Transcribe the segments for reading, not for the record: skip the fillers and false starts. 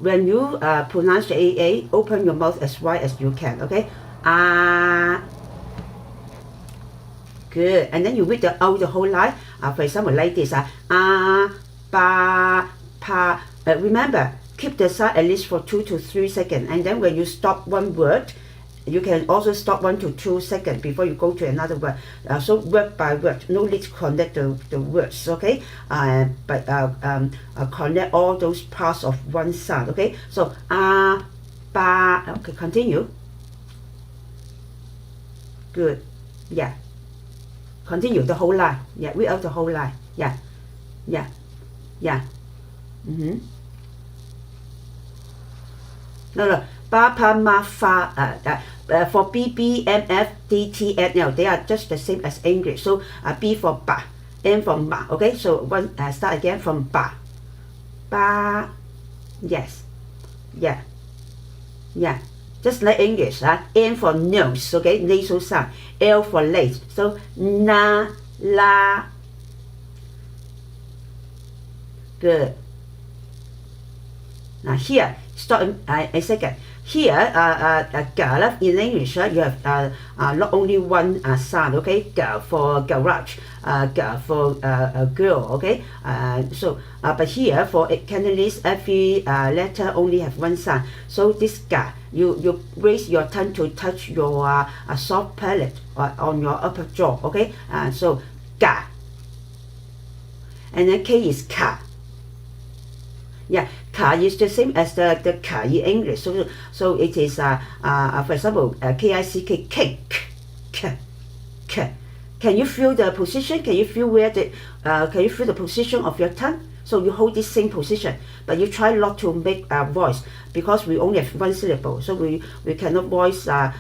when you pronounce the AA, open your mouth as wide as you can, okay? Good. And then you read the whole line. For example, like this. Ba, pa. Remember, keep the sound at least for 2 to 3 seconds. And then when you stop one word, you can also stop 1 to 2 seconds before you go to another word. So word by word, no need to connect the words, okay? But connect all those parts of one sound, okay? So ba. Okay, continue. Good. Yeah. Continue the whole line. Yeah, read out the whole line. Yeah. No. Ba, pa, ma, fa. For B, B, M, F, D, T, N, L, they are just the same as English. So B for ba, M for ma. Okay, so start again from ba. Ba. Yes. Yeah. Just like English. N for nose. Okay, nasal sound. L for late. So na, la. Good. Now here, stop a second. Here, in English, you have not only one sound, okay? For garage, for girl, okay? But here for Cantonese, every letter only have one sound. So this ga, you raise your tongue to touch your soft palate on your upper jaw, okay? So ga, and then K is ka. Yeah, ka is the same as the ka in English. So it is for example, K-I-C-K, cake. Can you feel the position? Can you feel can you feel the position of your tongue? So you hold this same position, but you try not to make a voice because we only have one syllable. So we cannot voice the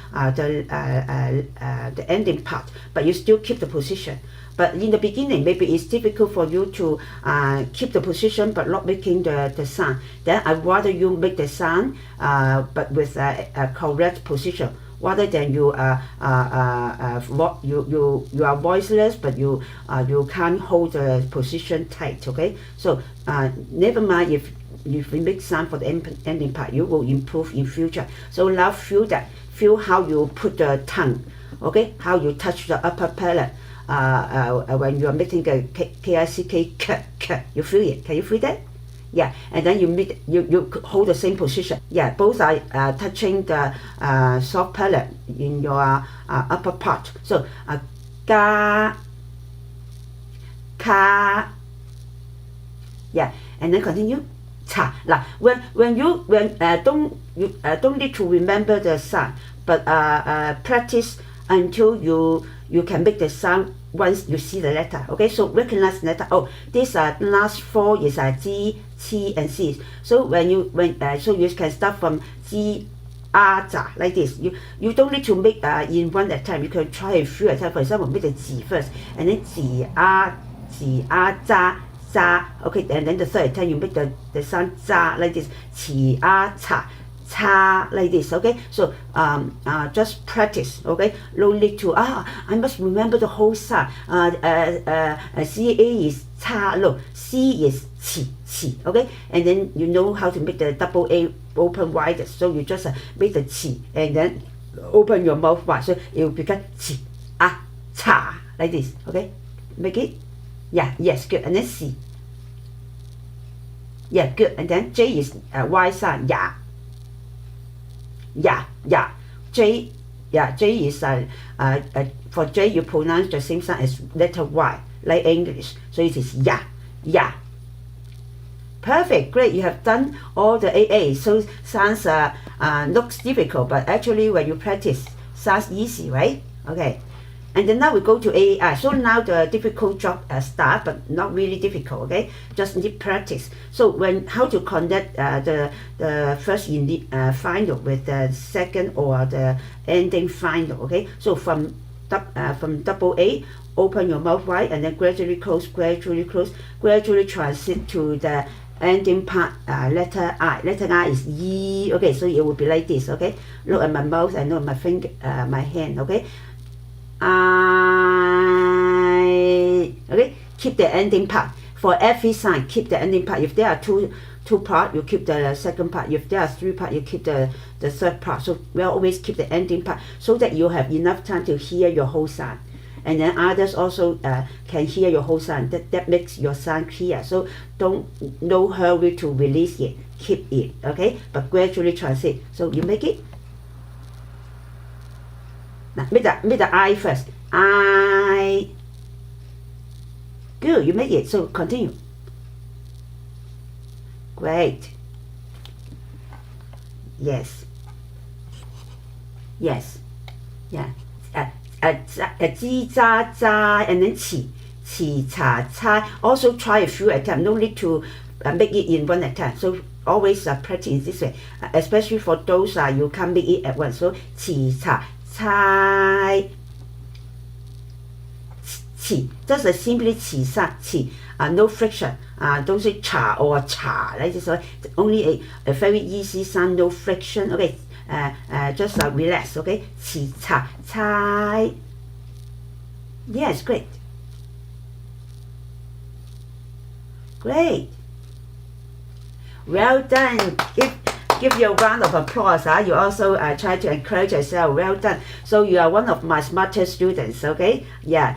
ending part, but you still keep the position. But in the beginning, maybe it's difficult for you to keep the position but not making the sound. Then I'd rather you make the sound but with a correct position, rather than you are voiceless but you can't hold the position tight. Okay, so never mind if we make sound for the ending part, you will improve in future. So now feel how you put the tongue, okay, how you touch the upper palate. When you are making the K-I-C-K, you feel it. Can you feel that? Yeah, and then you hold the same position. Yeah, both are touching the soft palate in your upper part. So ga, ka. Yeah, and then continue. Ta. Now, when you don't need to remember the sound, but practice until you can make the sound once you see the letter. Okay, so recognize the letter. Oh, this last 4 is G, T, and C. So so you can start from G, A, Z, like this. You don't need to make in one at a time. You can try a few at a time. For example, make the G first, and then G, A, Z, okay, and then the third time you make the sound za, like this. Qi, A, cha, cha, like this. Okay, so just practice. Okay, no need to I must remember the whole sound. C A is cha, no, C is qi. Okay, and then you know how to make the double A open wide. So you just make the qi and then open your mouth wide, so it will become qi, a, cha, like this. Okay, make it. Yeah, yes, good. And then C. Yeah, good. And then J is Y sound. Yeah. J, J is for J you pronounce the same sound as letter Y, like English. So it is yeah. Perfect, great. You have done all the AA. So sounds looks difficult, but actually when you practice, sounds easy, right? Okay. And then now we go to AAI. So now the difficult job start, but not really difficult. Okay, just need practice. So how to connect the first final with the second or the ending final. Okay, so from double A, open your mouth wide and then gradually close, gradually transit to the ending part. Letter I. Letter I is E. Okay, so it will be like this. Okay, look at my mouth and look at my finger, my hand. Okay. I. Okay, keep the ending part. For every sign, keep the ending part. If there are two two parts, you keep the second part. If there are three parts, you keep the third part. So we always keep the ending part so that you have enough time to hear your whole sound. And then others also can hear your whole sound. That makes your sound clear. So no hurry to release it. Keep it, okay? But gradually transit. So you make it. Now make the I first. I. Good, you make it. So continue. Great. Yes. Yes. Yeah. 吱喳喳 and then 起查猜. Also try a few attempts. No need to make it in one attempt. So always practice this way, especially for those you can't make it at once. So 起查猜. 起 just simply 起上起 no friction. Don't say 查 or 查. Like this, only a very easy sound, no friction. Okay. Just relax, okay? 起查猜. Yes, great. Great. Well done. Give you a round of applause. You also try to encourage yourself. Well done. So you are one of my smartest students, okay? Yeah.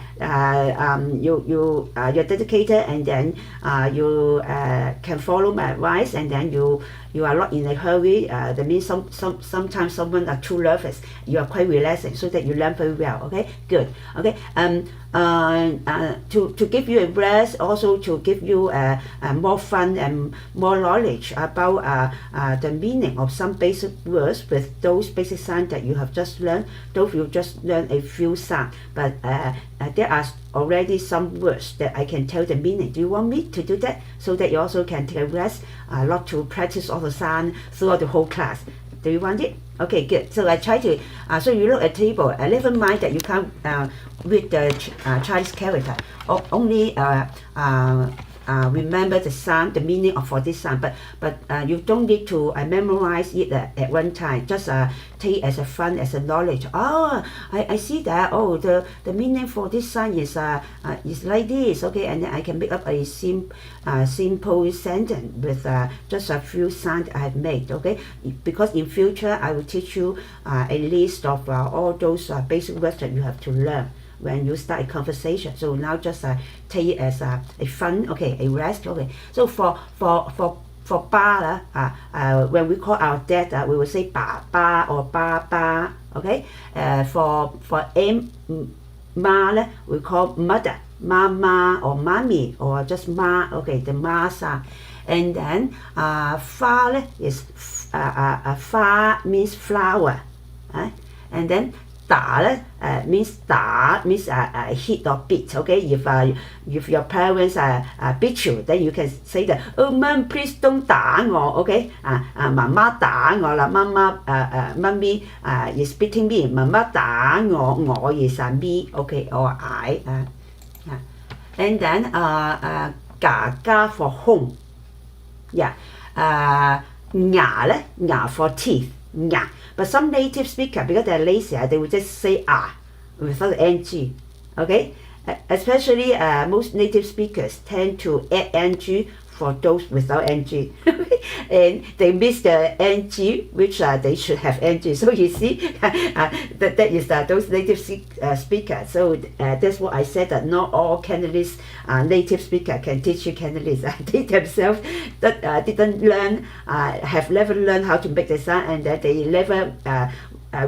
You're dedicated, and then you can follow my advice, and then you are not in a hurry. That means sometimes someone are too nervous. You are quite relaxing, so that you learn very well. Okay, good. Okay. To give you a rest, also to give you more fun and more knowledge about the meaning of some basic words with those basic sounds that you have just learned. Though you just learn a few sounds, but there are already some words that I can tell the meaning. Do you want me to do that so that you also can take a rest, not to practice all the sound throughout the whole class? Do you want it? Okay, good. So I try to, so you look at the table, never mind that you can't read the Chinese character, only remember the sound, the meaning for this sound, but you don't need to memorize it at one time. Just take it as a fun, as a knowledge. Oh, I see that. Oh, the meaning for this sound is like this. Okay, and then I can make up a simple sentence with just a few sounds I have made. Okay, because in future I will teach you a list of all those basic words that you have to learn when you start a conversation. So now just take it as a fun, okay, a rest. Okay, so for ba, when we call our dad, we will say ba ba or ba ba. Okay, for ma, we call mother, mama or mommy or just ma. Okay, the ma sound. And then fa is fa means flower, and then da means hit or beat. Okay, if your parents beat you, then you can say that, oh mom, please don't 打我. Okay, 媽媽打我啦, mommy is beating me, 媽媽打我, 我 is me. Okay, or I. And then 嘎嘎 for home. Yeah, 牙 for teeth. 牙. But some native speakers, because they're lazy, they will just say without ng. Okay, especially most native speakers tend to add ng for those without ng. And they miss the ng, which they should have ng. So you see, that is those native speakers. So that's what I said, that not all Cantonese native speakers can teach you Cantonese. They themselves didn't learn, have never learned how to make the sound, and that they never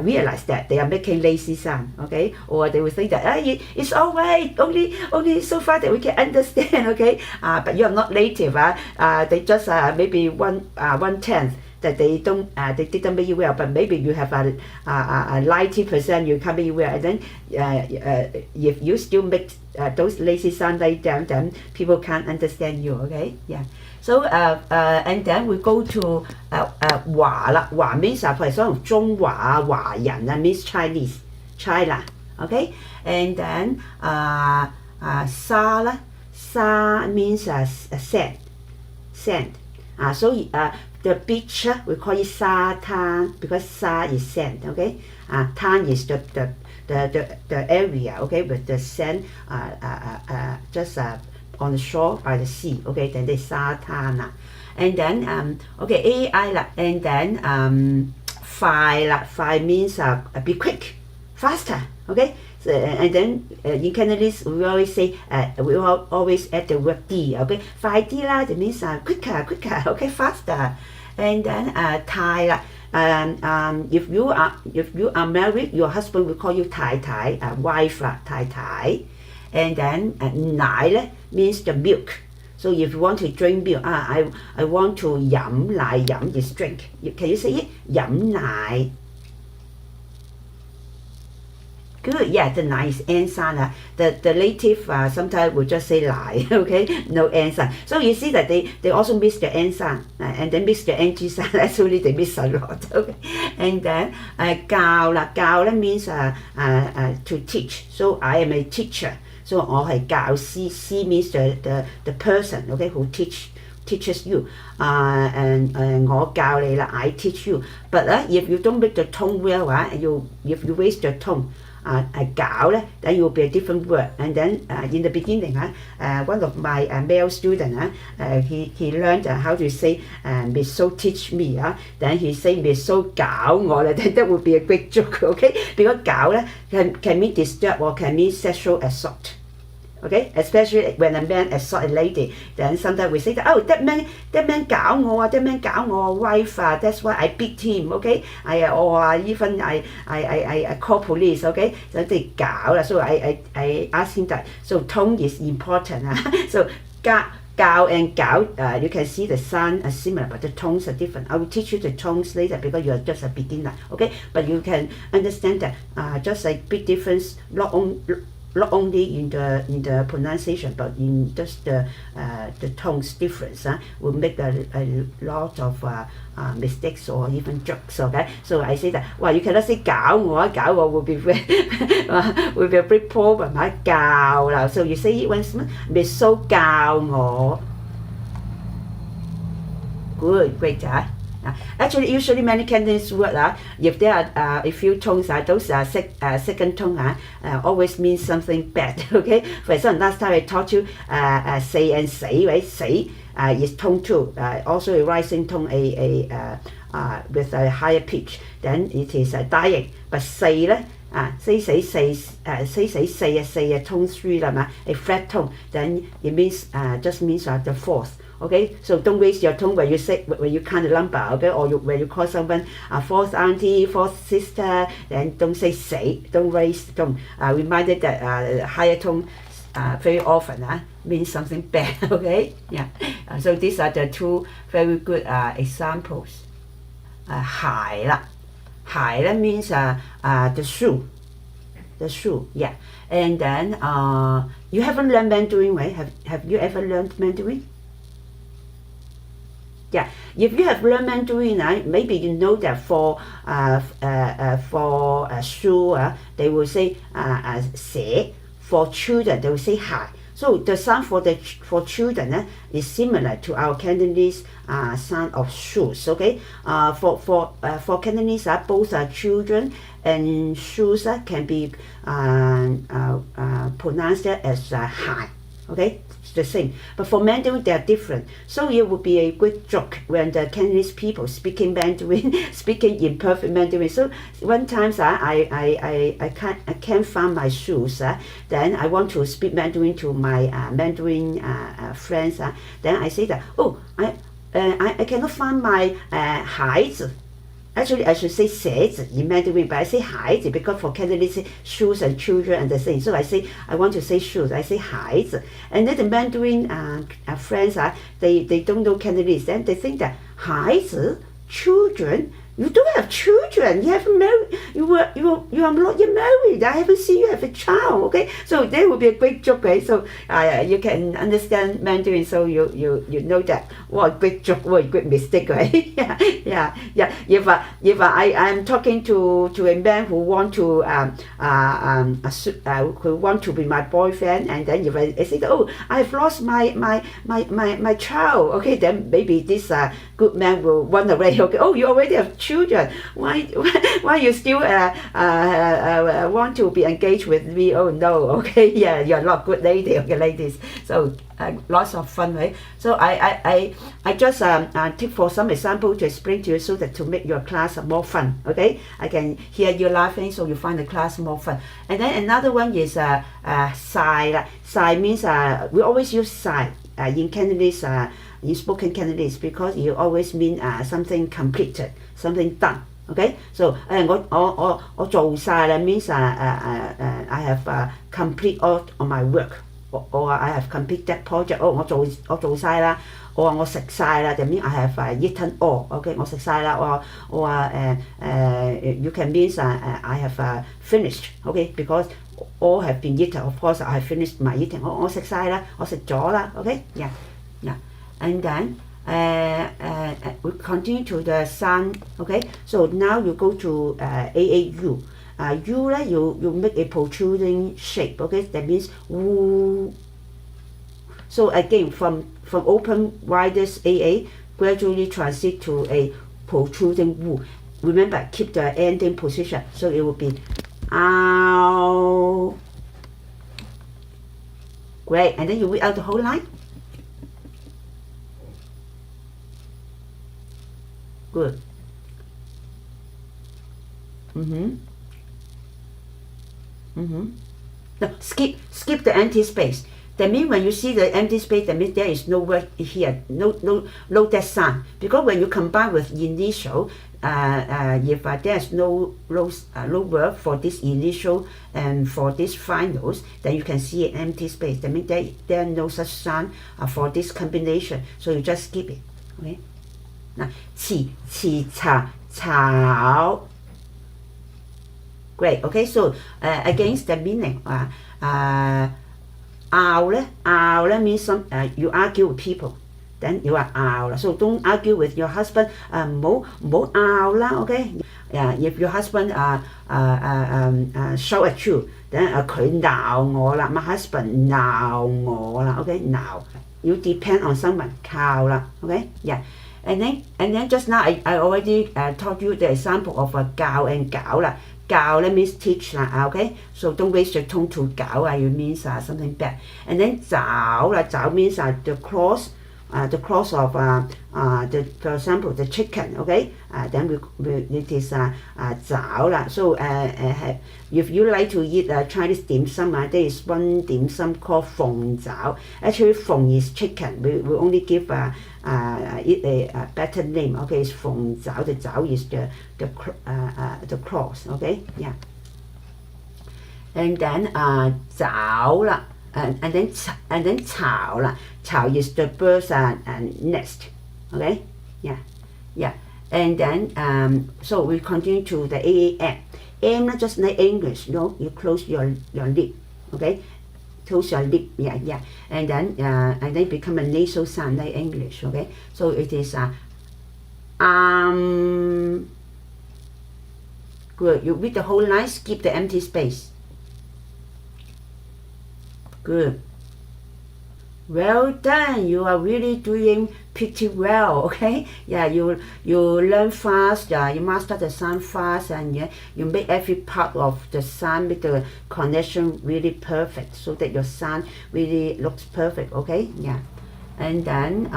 realize that they are making lazy sound. Okay, or they will think that it's all right, only so far that we can understand. Okay, but you are not native. They just maybe 1/10 that they didn't make it well, but maybe you have a 90% you can make it well, and then if you still make those lazy sounds like them, then people can't understand you. Okay, yeah. So and then we go to 華啦. 華 means for example 中華華人means Chinese, China. Okay, and then 沙啦. 沙 means sand. So the beach we call it 沙灘, because 沙 is sand. Okay, 灘 is the area. Okay, with the sand just on the shore by the sea. Okay, then they 沙灘. And then okay AI 啦 and then 快啦 快 means be quick faster okay so, and then in Cantonese we always say we always add the word D okay 快啲啦 that means quicker okay faster and then 太啦if you are married your husband will call you 太太 wife 啦太太 and then 奶咧 means the milk so if you want to drink milk I want to 飲奶飲 is drink can you say it 飲奶 Good, yeah, the 奶 is N sound. The native sometimes will just say 奶, okay, no N sound. So you see that they also miss the N sound and they miss the NG sound. Actually, they miss a lot, okay. And then 教啦，教咧 means to teach. So I am a teacher. So 我係教師，師 means the person, okay, who teaches you. And 我教你啦 I teach you. But if you don't make the tone well, if you waste your tone. 搞咧 then it will be a different word and then in the beginning one of my male student he learned how to say Miss So teach me then he say Miss So 搞我啦 then that would be a great joke okay because 搞咧 can mean disturb or can mean sexual assault okay especially when a man assault a lady then sometimes we say that, oh that man 搞我 that man 搞我 wife that's why I beat him okay or even I call police okay so they 搞啦 so I ask him that so tone is important so 搞 and 搞 you can see the sound are similar but the tones are different I will teach you the tones later because you are just a beginner okay but you can understand that just a big difference not only in the pronunciation but in just the tones difference will make a lot of mistakes or even jokes okay so I say that well you cannot say 搞我will be will be a big problem 教啦 so you say it once Miss So 教我 good great Actually, usually many Cantonese words, if there are a few tones, those second tone always means something bad. Okay. For example, last time I taught you say and say, right? Say is tone 2, also a rising tone, with a higher pitch. Then it is dying. But say say tone 3 a flat tone. Then it means just means the fourth. Okay, so don't waste your tone when you count the number, okay, or when you call someone fourth auntie, fourth sister, then don't say, don't raise the tone. Reminded that higher tone very often means something bad, okay, yeah. So these are the two very good examples. 鞋啦 means the shoe, yeah. And then you haven't learned Mandarin, right? Have you ever learned Mandarin? Yeah, if you have learned Mandarin, maybe you know that for shoe, they will say 鞋. For children, they will say 鞋. So the sound for children is similar to our Cantonese sound of shoes. Okay, for Cantonese, both children and shoes can be pronounced as 鞋. Okay, it's the same. But for Mandarin, they are different. So it would be a great joke when the Cantonese people speaking Mandarin, speaking in perfect Mandarin. So one time I can't find my shoes. Then I want to speak Mandarin to my Mandarin friends. Then I say that, oh, I cannot find my 鞋子. Actually, I should say 鞋子 in Mandarin, but I say 鞋子 because for Cantonese, shoes and children are the same. So I say, I want to say shoes, I say 鞋子. And then the Mandarin friends, they don't know Cantonese. Then they think that 孩子, children, you don't have children. You haven't married. You are not yet married. I haven't seen you have a child. Okay, so there will be a great joke, right? So you can understand Mandarin. So you know that what a great joke, what a great mistake, right? yeah. If I am talking to a man who want to be my boyfriend, and then if I say, oh, I've lost my child. Okay, then maybe this good man will run away. Okay, oh, you already have children. Why you still want to be engaged with me? Oh no, okay, yeah, you're not good lady. Okay, ladies. So lots of fun, right? So I just take for some example to explain to you so that to make your class more fun. Okay, I can hear you laughing, so you find the class more fun. And then another one is sai. Sai means we always use sai in Cantonese, in spoken Cantonese, because it always mean something completed, something done. Okay, so 我做晒啦 means I have complete all of my work, or I have complete that project. 我做晒啦，我食晒啦，that means I have eaten all. Okay, 我食晒啦，you can means I have finished. Okay, because all have been eaten. Of course, I have finished my eating. 我食晒啦，我食咗啦。Okay, yeah. And then we continue to the sun. Okay, so now you go to AAU. U you make a protruding shape. Okay, that means woo. So again, from open widest AA, gradually transit to a protruding woo. Remember, keep the ending position. So it will be ow. Great, and then you read out the whole line. Good. No, skip the empty space. That means when you see the empty space, that means there is no word here, no that sign. Because when you combine with initial, if there's no word for this initial and for this finals, then you can see an empty space. That means there are no such sign for this combination. So you just skip it. Okay. Now, 起茶炒. Great. Okay. So against the meaning, owl means you argue with people. Then you are owl. So don't argue with your husband. 唔好拗啦. Okay. If your husband shout at you, then 佢鬧我啦. My husband 鬧我啦. Okay. 鬧. You depend on someone. 靠啦. Okay. Yeah. And then just now I already taught you the example of 教 and 搞啦. 教 means teach lah. Okay. So don't waste your tone to 搞. You means something bad. And then 找 means the cross of for example the chicken. Okay. Then it is 找 lah. So if you like to eat Chinese dim sum, there is one dim sum called 鳳爪. Actually 鳳 is chicken. We only give it a better name. Okay, it's 鳳爪. The 爪 is the cross. Okay, yeah. And then 爪 啦. And then 巢 啦. 巢 is the bird's nest. Okay, yeah. And then so we continue to the AAM. M just like English, you close your lip. Okay, close your lip. Yeah. And then become a nasal sound like English. Okay, so it is good. You read the whole line, skip the empty space. Good. Well done. You are really doing pretty well. Okay. Yeah. You learn fast. You master the sound fast, and you make every part of the sound, make the connection really perfect, so that your sound really looks perfect. Okay. Yeah. And then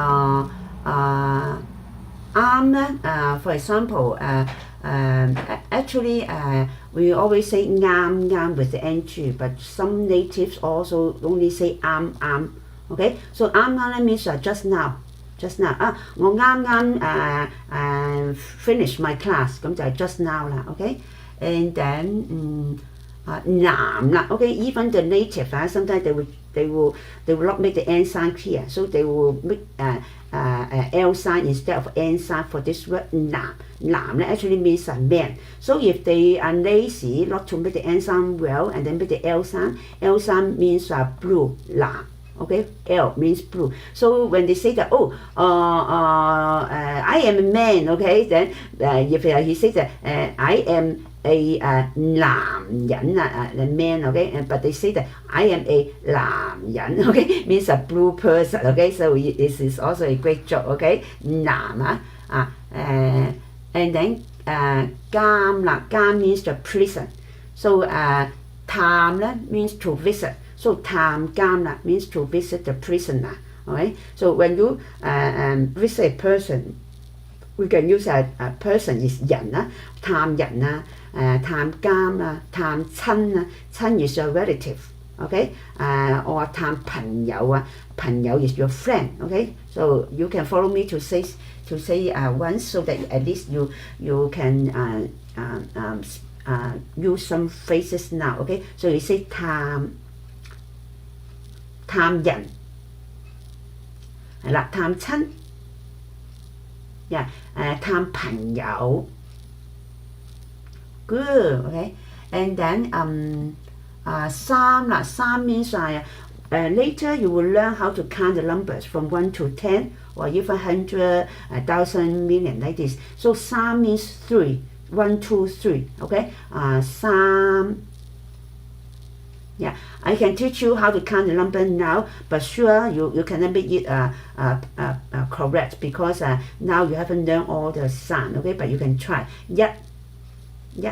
for example, actually we always say ngam with the ng, but some natives also only say am. Okay, so means just now. 我啱finish my class， 咁就係 just now 啦。Okay, and then 南啦。Okay, even the native sometimes they will not make the N sound clear, so they will make L sign instead of N sign for this word 南actually means a man. So if they are lazy not to make the N sound well and then make the L sound means blue 藍. Okay, L means blue. So when they say that, I am a man, okay, then if he says that I am a 男人 a man, okay, but they say that I am a 男人, okay, means a blue person, okay, so this is also a great job, okay, 男 And then Gam 啦 Gam means the prison. So Tam 咧 means to visit. So Tam Gam 啦 means to visit the prisoner. Okay? So when you visit a person, we can use a person is 人啦，探人啊，探監啊，探親啊，親 is your relative. Okay? Or 探朋友啊，朋友 is your friend. Okay? So you can follow me to say once so that at least you can use some phrases now. Okay? So you say 探人係啦，探親。Yeah, 探朋友 good, okay? And then 三啦，三 means later you will learn how to count the numbers from 1 to 10 or even 100, 1,000, million like this. So 三 means 3, 1, 2, 3, okay? 三 Yeah, I can teach you how to count the number now, but sure you cannot make it correct because now you haven't learned all the sound, okay? But you can try. 1, 2,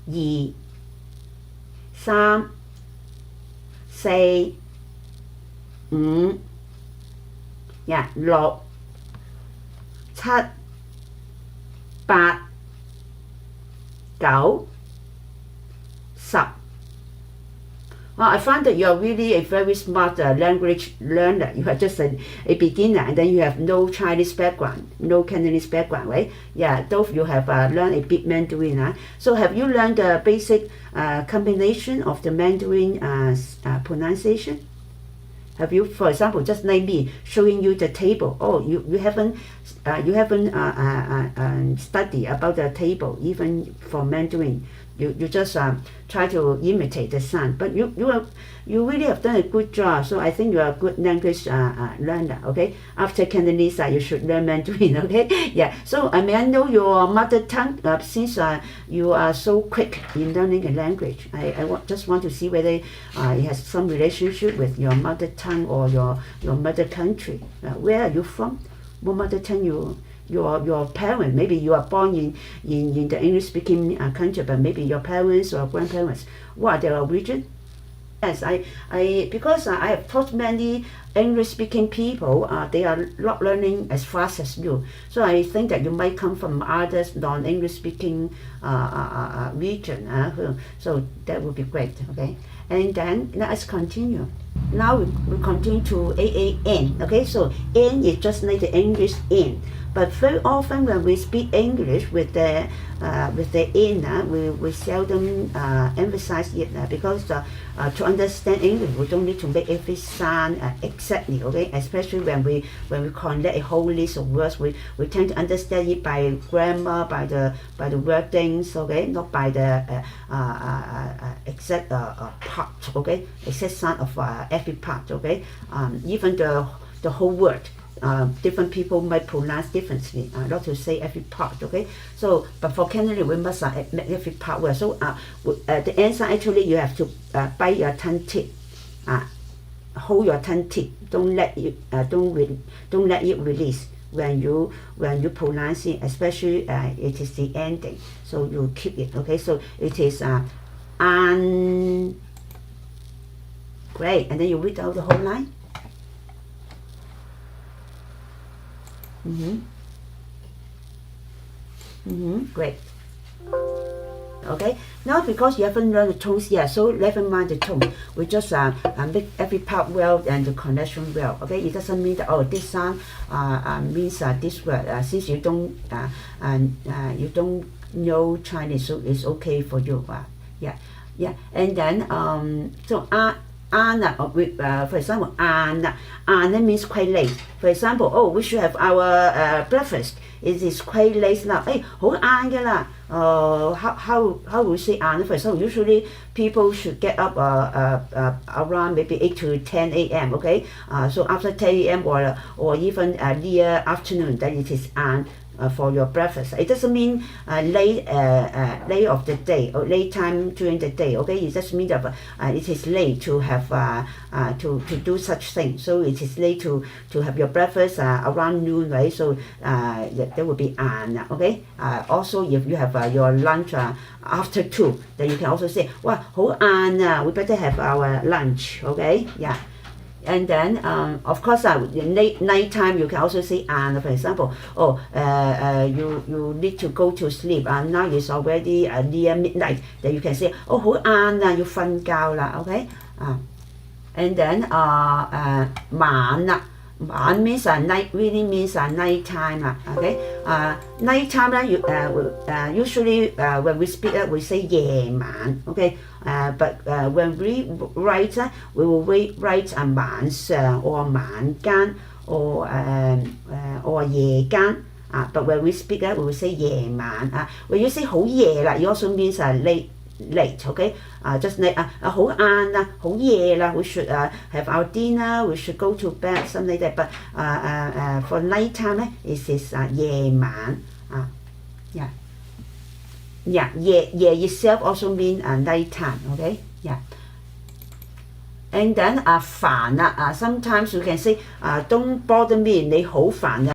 3, 4, 5, 6, 7, 8, 9, 10. Well, I find that you are really a very smart language learner. You are just a beginner, and then you have no Chinese background, no Cantonese background, right? Yeah, though you have learned a bit Mandarin. So have you learned the basic combination of the Mandarin pronunciation? Have you, for example, just like me, showing you the table? Oh, you haven't studied about the table even for Mandarin. You just try to imitate the sound, but you really have done a good job. So I think you are a good language learner. Okay, after Cantonese, you should learn Mandarin. Okay, yeah. So may I know your mother tongue? Since you are so quick in learning a language, I just want to see whether it has some relationship with your mother tongue or your mother country. Where are you from? What mother tongue your parents, maybe you are born in the English-speaking country, but maybe your parents or grandparents, what are their origin? Yes, because I have taught many English-speaking people, they are not learning as fast as you. So I think that you might come from others non-English-speaking region. So that would be great, okay? And then let us continue. Now we continue to AAN, okay? So N is just like the English N. But very often when we speak English with the N, we seldom emphasize it because to understand English, we don't need to make every sound exactly, okay? Especially when we collect a whole list of words, we tend to understand it by grammar, by the wordings, okay? Not by the exact part, okay? Exact sound of every part, okay? Even the whole word. Different people might pronounce differently, not to say every part, okay? So, but for Cantonese, we must make every part well. So, the answer actually you have to bite your tongue tip, hold your tongue tip. Don't let it release when you pronounce it, especially it is the ending. So you keep it, okay? So it is great, and then you read out the whole line. Great. Okay. Now because you haven't learned the tones yet, so never mind the tone. We just make every part well and the connection well. Okay. It doesn't mean that this sound means this word. Since you don't know Chinese, so it's okay for you. Yeah. And then so Anna, for example, Anna means quite late. For example, we should have our breakfast. It is quite late now. Hey, 好晏㗎啦. How we say Anna? For example, usually people should get up around maybe 8 to 10 a.m. Okay, so after 10 a.m. or even near afternoon, then it is for your breakfast. It doesn't mean late of the day or late time during the day. Okay, it just means that it is late to have to do such things. So it is late to have your breakfast around noon, right? So there will be okay. Also, if you have your lunch after 2, then you can also say, "Wow, 好晏 we better have our lunch." Okay, yeah. And then, of course, in night time, you can also say for example, you need to go to sleep. Now it's already near midnight. Then you can say, 好晏要瞓覺啦 okay? And then, 晚啦。晚 means night, really means night time okay? Night time usually when we speak we say 夜晚 okay? But when we write we will write 晚上 or 晚間 or 夜間but when we speak we will say 夜晚when you say 好夜啦 it also means late, okay? Just like 好晏啦，好夜啦 we should have our dinner, we should go to bed, something like that. But for night time it is 夜晚yeah. Yeah, 夜 itself also mean night time, okay? Yeah. And then 煩啦 sometimes you can say don't bother me 你好煩